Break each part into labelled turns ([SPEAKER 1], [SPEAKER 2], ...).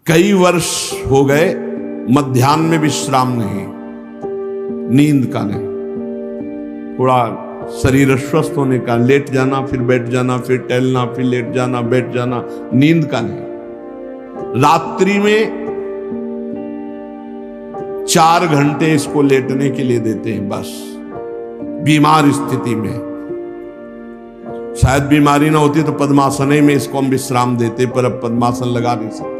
[SPEAKER 1] कई वर्ष हो गए मध्याह्न में विश्राम नहीं, नींद का नहीं, थोड़ा शरीर स्वस्थ होने का, लेट जाना फिर बैठ जाना, फिर टहलना, फिर लेट जाना बैठ जाना, नींद का नहीं। रात्रि में 4 घंटे इसको लेटने के लिए देते हैं बस। बीमार स्थिति में, शायद बीमारी ना होती तो पद्मासन में इसको हम विश्राम देते, पर अब पद्मासन लगा नहीं सकते।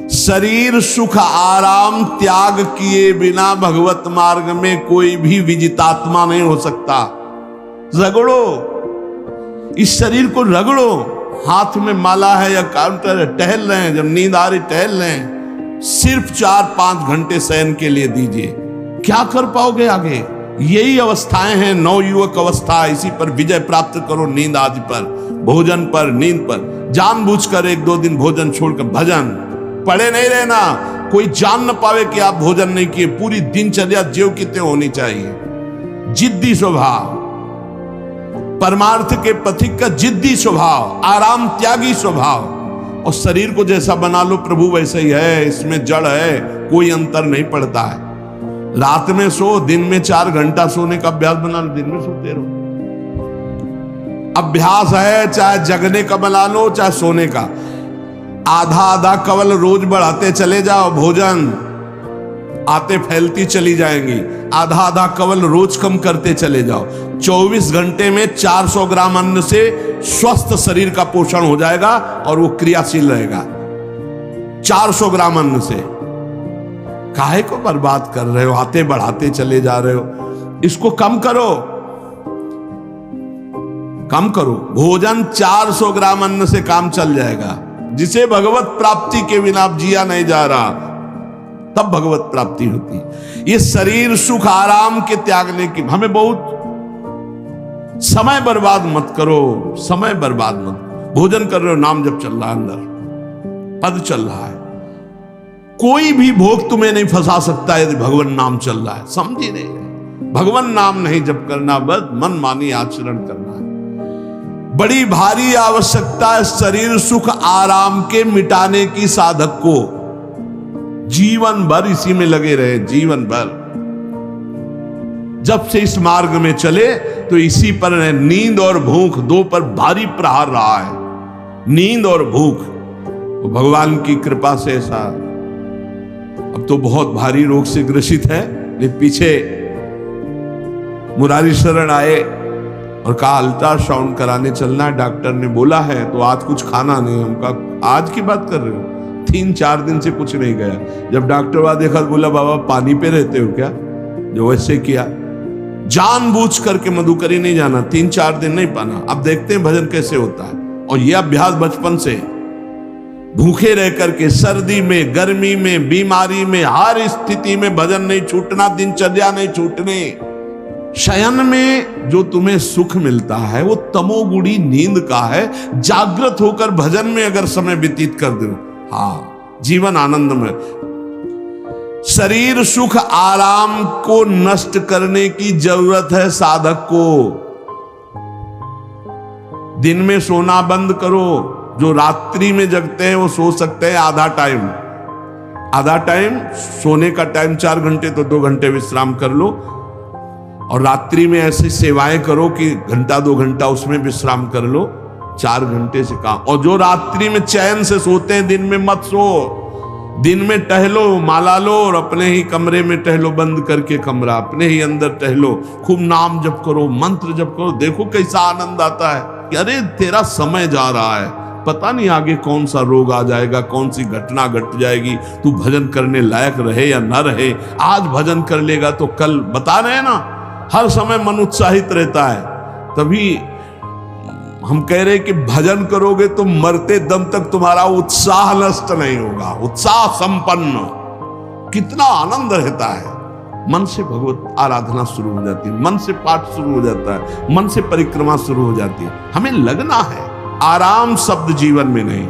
[SPEAKER 1] शरीर सुख आराम त्याग किए बिना भगवत मार्ग में कोई भी विजितात्मा नहीं हो सकता। रगड़ो, इस शरीर को रगड़ो, हाथ में माला है या काउंटर है, टहल रहे हैं, जब नींद आ रही टहल रहे हैं, सिर्फ 4-5 घंटे शयन के लिए दीजिए। क्या कर पाओगे आगे? यही अवस्थाएं हैं, नवयुवक अवस्था। इसी पर विजय प्राप्त करो, नींद आदि पर, भोजन पर, नींद पर। जानबूझकर 1-2 दिन भोजन छोड़कर भजन पड़े नहीं रहना, कोई जान न पावे कि आप भोजन नहीं किए। पूरी दिनचर्या ज्यों की त्यों होनी चाहिए। जिद्दी स्वभाव, परमार्थ के पथिक का जिद्दी स्वभाव, आराम त्यागी स्वभाव। और शरीर को जैसा बना लो प्रभु वैसे ही है, इसमें जड़ है, कोई अंतर नहीं पड़ता है। रात में सो, दिन में 4 घंटा सोने का अभ्यास बना लो, दिन में सोते रहो। अभ्यास है, चाहे जगने का बना लो चाहे सोने का। आधा कवल रोज बढ़ाते चले जाओ, भोजन आते फैलती चली जाएंगी। आधा कवल रोज कम करते चले जाओ। 24 घंटे में 400 ग्राम अन्न से स्वस्थ शरीर का पोषण हो जाएगा और वो क्रियाशील रहेगा। 400 ग्राम अन्न से काहे को बर्बाद कर रहे हो? आते बढ़ाते चले जा रहे हो। इसको कम करो, कम करो। भोजन 400 ग्राम अन्न से काम चल जाएगा। जिसे भगवत प्राप्ति के बिना आप जिया नहीं जा रहा, तब भगवत प्राप्ति होती। ये शरीर सुख आराम के त्यागने की, हमें बहुत समय बर्बाद मत करो, समय बर्बाद मत। भोजन कर रहे हो, नाम जब चल रहा है, अंदर पद चल रहा है, कोई भी भोग तुम्हें नहीं फंसा सकता यदि भगवान नाम चल रहा है। समझी नहीं रहे, भगवान नाम नहीं जब करना, बस मन मानी आचरण करना है। बड़ी भारी आवश्यकता है शरीर सुख आराम के मिटाने की साधक को। जीवन भर इसी में लगे रहे, जीवन भर। जब से इस मार्ग में चले तो इसी पर नींद और भूख, 2 पर भारी प्रहार रहा है, नींद और भूख। तो भगवान की कृपा से ऐसा, अब तो बहुत भारी रोग से ग्रसित है। लेकिन पीछे मुरारी शरण आए और कहा अल्ट्रासाउंड कराने चलना है, डॉक्टर ने बोला है, तो आज कुछ खाना नहीं। हम कहा आज की बात कर रहे हो? 3-4 दिन से कुछ नहीं गया। जब डॉक्टर वहां देखा तो बोला बाबा पानी पे रहते हो क्या? जो वैसे किया, जानबूझ करके मधुकरी नहीं जाना, 3-4 दिन नहीं पाना। अब देखते हैं भजन कैसे होता है। और यह अभ्यास बचपन से, भूखे रह करके, सर्दी में, गर्मी में, बीमारी में, हर स्थिति में भजन नहीं छूटना, दिनचर्या नहीं छूटने। शयन में जो तुम्हें सुख मिलता है वो तमोगुणी नींद का है। जागृत होकर भजन में अगर समय व्यतीत कर दो, हाँ, जीवन आनंद में। शरीर सुख आराम को नष्ट करने की जरूरत है साधक को। दिन में सोना बंद करो। जो रात्रि में जगते हैं वो सो सकते हैं आधा टाइम। सोने का टाइम 4 घंटे, तो 2 घंटे विश्राम कर लो। और रात्रि में ऐसी सेवाएं करो कि 1-2 घंटा उसमें विश्राम कर लो। 4 घंटे से काम। और जो रात्रि में चैन से सोते हैं, दिन में मत सो। दिन में टहलो, माला लो और अपने ही कमरे में टहलो, बंद करके कमरा, अपने ही अंदर टहलो, खूब नाम जप करो, मंत्र जप करो। देखो कैसा आनंद आता है कि अरे तेरा समय जा रहा है, पता नहीं आगे कौन सा रोग आ जाएगा, कौन सी घटना घट जाएगी, तू भजन करने लायक रहे या न रहे। आज भजन कर लेगा तो कल, बता रहे ना, हर समय मन उत्साहित रहता है। तभी हम कह रहे कि भजन करोगे तो मरते दम तक तुम्हारा उत्साह नष्ट नहीं होगा, उत्साह संपन्न। कितना आनंद रहता है। मन से भगवत आराधना शुरू हो जाती है, मन से पाठ शुरू हो जाता है, मन से परिक्रमा शुरू हो जाती है। हमें लगना है, आराम शब्द जीवन में नहीं।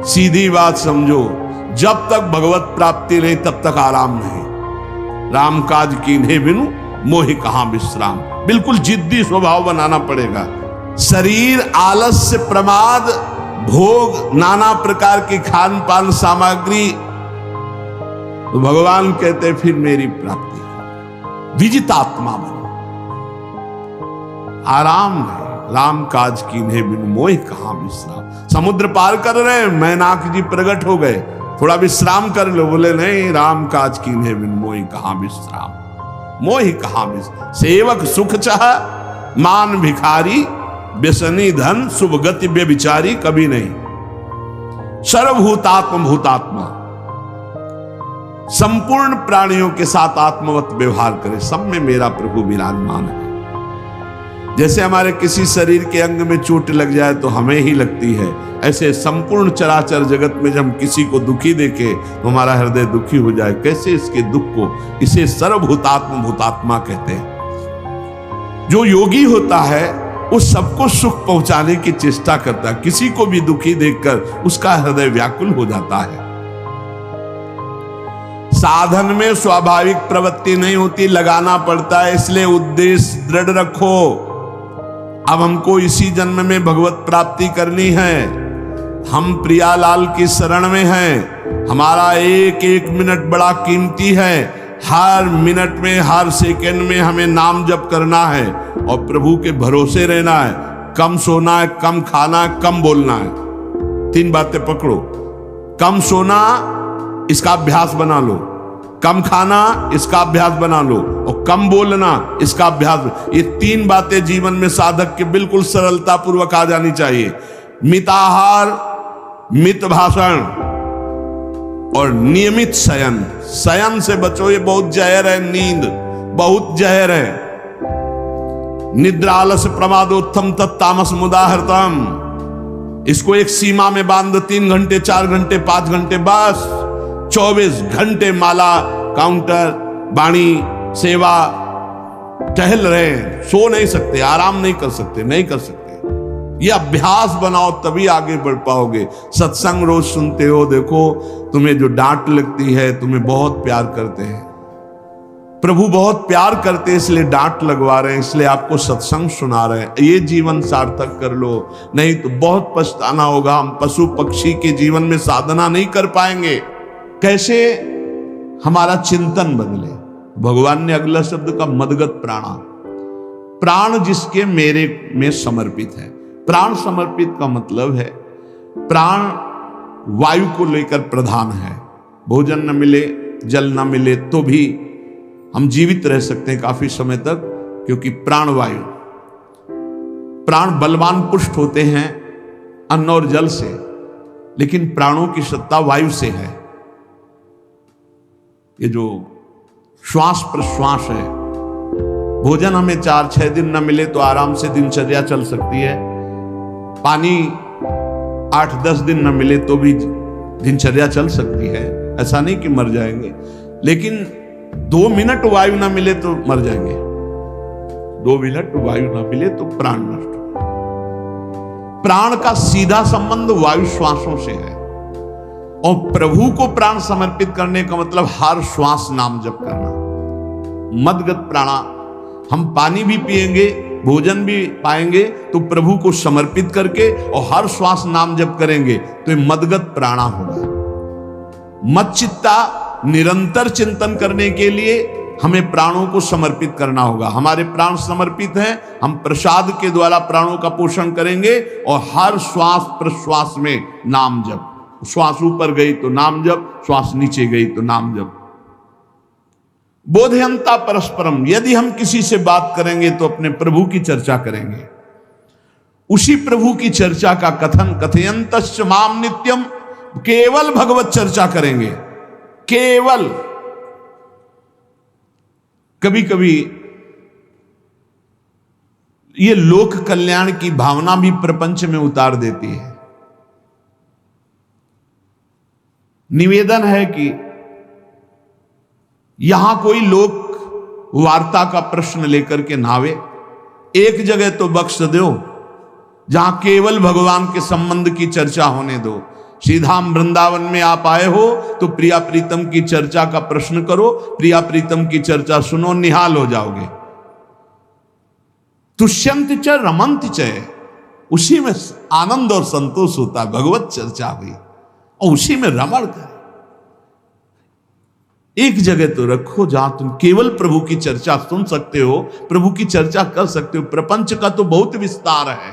[SPEAKER 1] सीधी बात समझो, जब तक भगवत प्राप्ति नहीं तब तक आराम नहीं। राम काज कीन्हे बिनु मोहि कहां विश्राम। बिल्कुल जिद्दी स्वभाव बनाना पड़ेगा। शरीर आलस्य प्रमाद भोग, नाना प्रकार की खान पान सामग्री, तो भगवान कहते फिर मेरी प्राप्ति हो। विजितात्मा बनो, आराम है, राम काज कीन्हे बिनु मोहि कहां विश्राम। समुद्र पार कर रहे हैं, मैनाक जी प्रकट हो गए, थोड़ा विश्राम कर लो। बोले नहीं, राम काज कीन्हे बिनु मोहि कहां विश्राम, मोहि कहां विश्राम। सेवक सुख चाह, मान भिखारी, व्यसनी धन, शुभ गति व्यभिचारी, कभी नहीं। सर्वभूतात्म भूतात्मा, संपूर्ण प्राणियों के साथ आत्मवत व्यवहार करे, सब में मेरा प्रभु विराजमान है। जैसे हमारे किसी शरीर के अंग में चोट लग जाए तो हमें ही लगती है, ऐसे संपूर्ण चराचर जगत में जब हम किसी को दुखी देखे तो हमारा हृदय दुखी हो जाए। कैसे इसके दुख को, इसे सर्वभूतात्म भूतात्मा कहते हैं। जो योगी होता है वो सबको सुख पहुंचाने की चेष्टा करता है, किसी को भी दुखी देखकर उसका हृदय व्याकुल हो जाता है। साधन में स्वाभाविक प्रवृत्ति नहीं होती, लगाना पड़ता है, इसलिए उद्देश्य दृढ़ रखो। अब हमको इसी जन्म में भगवत प्राप्ति करनी है, हम प्रियालाल की शरण में हैं, हमारा एक एक मिनट बड़ा कीमती है, हर मिनट में हर सेकंड में हमें नाम जप करना है और प्रभु के भरोसे रहना है। कम सोना है, कम खाना है, कम बोलना है, 3 बातें पकड़ो। कम सोना, इसका अभ्यास बना लो, कम खाना, इसका अभ्यास बना लो, और कम बोलना, इसका अभ्यास। ये 3 बातें जीवन में साधक के बिल्कुल सरलता पूर्वक आ जानी चाहिए। मिताहार, मित भाषण और नियमित शयन। शयन से बचो, ये बहुत जहर है, नींद बहुत जहर है। निद्रालस प्रमादोत्थम तत्तामस मुदाहृतम। इसको एक सीमा में बांध, 3 घंटे, 4 घंटे, 5 घंटे, बस 24 घंटे माला, काउंटर, वाणी, सेवा, टहल रहे, सो नहीं सकते, आराम नहीं कर सकते, नहीं कर सकते। ये अभ्यास बनाओ तभी आगे बढ़ पाओगे। सत्संग रोज सुनते हो, देखो तुम्हें जो डांट लगती है, तुम्हें बहुत प्यार करते हैं, प्रभु बहुत प्यार करते हैं, इसलिए डांट लगवा रहे हैं, इसलिए आपको सत्संग सुना रहे हैं। ये जीवन सार्थक कर लो, नहीं तो बहुत पछताना होगा। हम पशु पक्षी के जीवन में साधना नहीं कर पाएंगे। कैसे? हमारा चिंतन बदले। भगवान ने अगला शब्द का मदगत प्राणा, प्राण जिसके मेरे में समर्पित है। प्राण समर्पित का मतलब है प्राण वायु को लेकर प्रधान है। भोजन न मिले, जल न मिले तो भी हम जीवित रह सकते हैं काफी समय तक, क्योंकि प्राण वायु, प्राण बलवान पुष्ट होते हैं अन्न और जल से, लेकिन प्राणों की सत्ता वायु से है। ये जो श्वास प्रश्वास है, भोजन हमें 4-6 दिन न मिले तो आराम से दिनचर्या चल सकती है, पानी 8-10 दिन न मिले तो भी दिनचर्या चल सकती है, ऐसा नहीं कि मर जाएंगे। लेकिन 2 मिनट वायु ना मिले तो मर जाएंगे, 2 मिनट वायु ना मिले तो प्राण नष्ट हो। प्राण का सीधा संबंध वायु श्वासों से है, और प्रभु को प्राण समर्पित करने का मतलब हर श्वास नाम जप करना। मदगत प्राणा, हम पानी भी पिएंगे, भोजन भी पाएंगे तो प्रभु को समर्पित करके, और हर श्वास नाम जप करेंगे तो ये मदगत प्राणा होगा। मच्चित्ता, निरंतर चिंतन करने के लिए हमें प्राणों को समर्पित करना होगा। हमारे प्राण समर्पित हैं, हम प्रसाद के द्वारा प्राणों का पोषण करेंगे, और हर श्वास प्रश्वास में नाम जप। श्वास ऊपर गई तो नाम जप, श्वास नीचे गई तो नाम जप। बोधयंता परस्परम, यदि हम किसी से बात करेंगे तो अपने प्रभु की चर्चा करेंगे, उसी प्रभु की चर्चा का कथन, कथयंतश्च माम नित्यम, केवल भगवत चर्चा करेंगे, केवल। कभी कभी ये लोक कल्याण की भावना भी प्रपंच में उतार देती है। निवेदन है कि यहां कोई लोक वार्ता का प्रश्न लेकर के नावे, एक जगह तो बख्श दो जहां केवल भगवान के संबंध की चर्चा होने दो। सीधा वृंदावन में आप आए हो तो प्रिया प्रीतम की चर्चा का प्रश्न करो, प्रिया प्रीतम की चर्चा सुनो, निहाल हो जाओगे। तुष्यंत च रमंत च, उसी में आनंद और संतोष होता है। भगवत चर्चा हुई और उसी में रमण करे। एक जगह तो रखो जहां तुम केवल प्रभु की चर्चा सुन सकते हो, प्रभु की चर्चा कर सकते हो। प्रपंच का तो बहुत विस्तार है,